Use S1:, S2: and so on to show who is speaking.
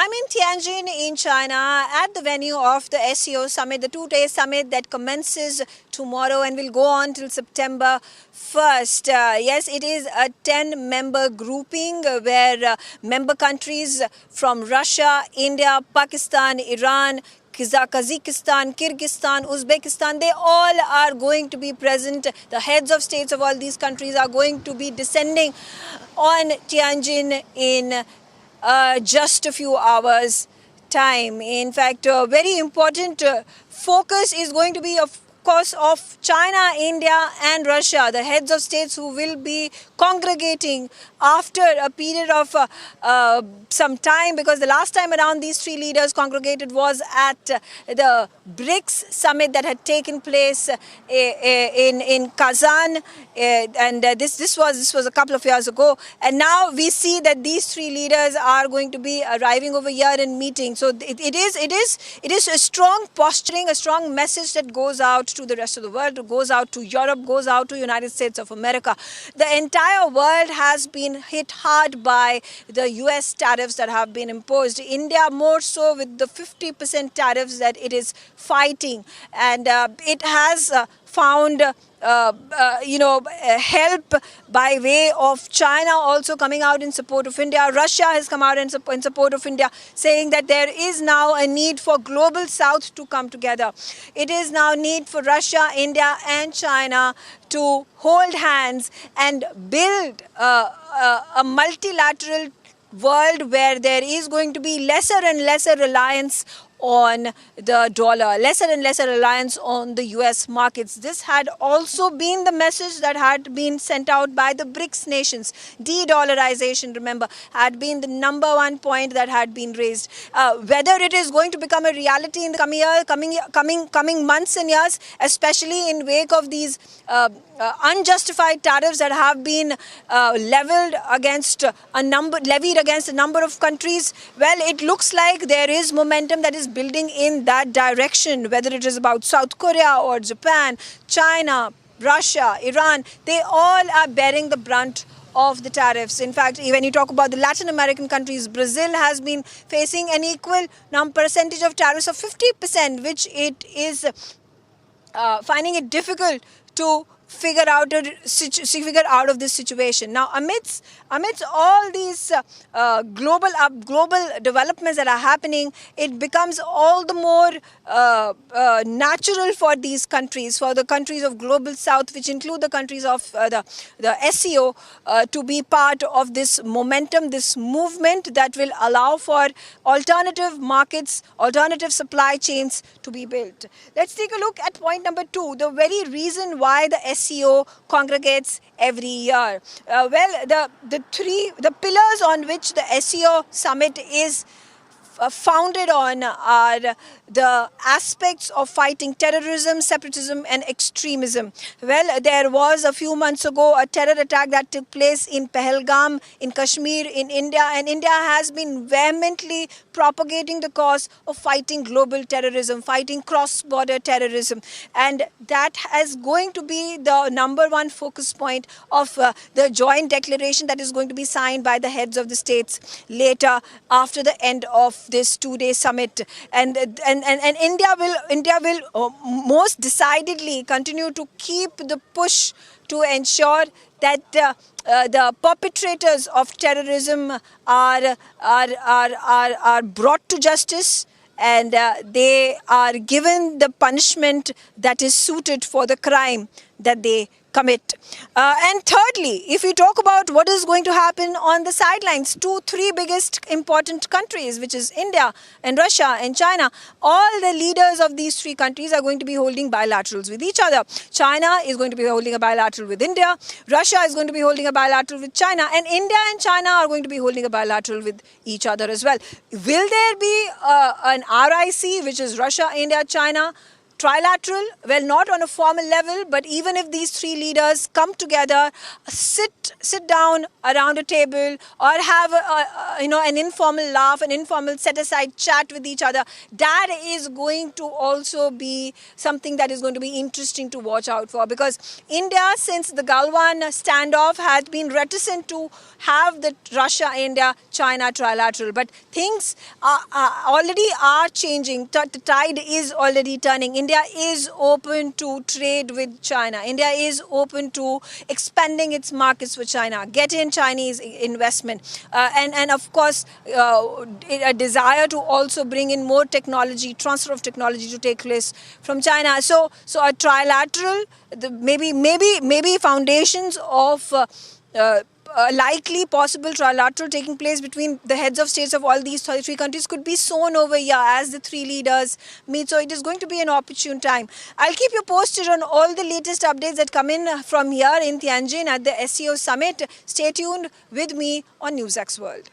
S1: I'm in Tianjin in China at the venue of the SCO summit, the two-day summit that commences tomorrow and will go on till September 1st. Yes, it is a 10-member grouping where member countries from Russia, India, Pakistan, Iran, Kazakhstan, Kyrgyzstan, Uzbekistan, they all are going to be present. The heads of states of all these countries are going to be descending on Tianjin in just a few hours time. In fact, a very important focus is going to be of course of China, India and Russia, the heads of states who will be congregating after a period of some time, because the last time around these three leaders congregated was at the BRICS summit that had taken place in Kazan, and this was a couple of years ago, and now we see that these three leaders are going to be arriving over here and meeting. So it is a strong posturing, a strong message that goes out to the rest of the world, goes out to Europe, goes out to United States of America. The entire world has been hit hard by the US tariffs that have been imposed. India more so with the 50% tariffs that it is fighting, and it has found help by way of China also coming out in support of India. Russia has come out in support of India, saying that there is now a need for global South to come together. It is now need for Russia, India and China to hold hands and build a multilateral world where there is going to be lesser and lesser reliance on the dollar, lesser and lesser reliance on the US markets. This had also been the message that had been sent out by the BRICS nations. De-dollarization, remember, had been the number one point that had been raised. Whether it is going to become a reality in the coming months and years, especially in wake of these unjustified tariffs that have been levied against a number of countries, well, it looks like there is momentum that is building in that direction, whether it is about South Korea or Japan, China, Russia, Iran. They all are bearing the brunt of the tariffs. In fact, when you talk about the Latin American countries, Brazil has been facing an equal percentage of tariffs of 50%, which it is finding it difficult to figure out of this situation. Now, amidst all these global developments that are happening, it becomes all the more natural for these countries, for the countries of global South, which include the countries of the SCO, to be part of this momentum, this movement that will allow for alternative markets, alternative supply chains to be built. Let's take a look at point number 2, the very reason why the SCO congregates every year. The pillars on which the SCO summit is founded on are the aspects of fighting terrorism, separatism and extremism. Well, there was a few months ago a terror attack that took place in Pahalgam in Kashmir in India, and India has been vehemently propagating the cause of fighting global terrorism, fighting cross-border terrorism, and that is going to be the number one focus point of the joint declaration that is going to be signed by the heads of the states later after the end of this two-day summit. And India will most decidedly continue to keep the push to ensure that the perpetrators of terrorism are brought to justice, and they are given the punishment that is suited for the crime that they commit. And thirdly, if we talk about what is going to happen on the sidelines, 3 biggest important countries, which is India and Russia and China, all the leaders of these 3 countries are going to be holding bilaterals with each other. China is going to be holding a bilateral with India, Russia is going to be holding a bilateral with China, and India and China are going to be holding a bilateral with each other as well. Will there be an RIC, which is Russia, India, China, trilateral, well, not on a formal level, but even if these three leaders come together, sit down around a table, or have an informal laugh, an informal set aside chat with each other, that is going to also be something that is going to be interesting to watch out for, because India, since the Galwan standoff, has been reticent to have the Russia-India-China trilateral, but things already are changing. The tide is already turning. India is open to trade with China. India is open to expanding its markets with China, get in Chinese investment, and of course a desire to also bring in more technology, transfer of technology to take place from China. So a trilateral, maybe foundations of a likely possible trilateral taking place between the heads of states of all these three countries could be sown over here as the three leaders meet. So it is going to be an opportune time. I'll keep you posted on all the latest updates that come in from here in Tianjin at the SCO Summit. Stay tuned with me on NewsX World.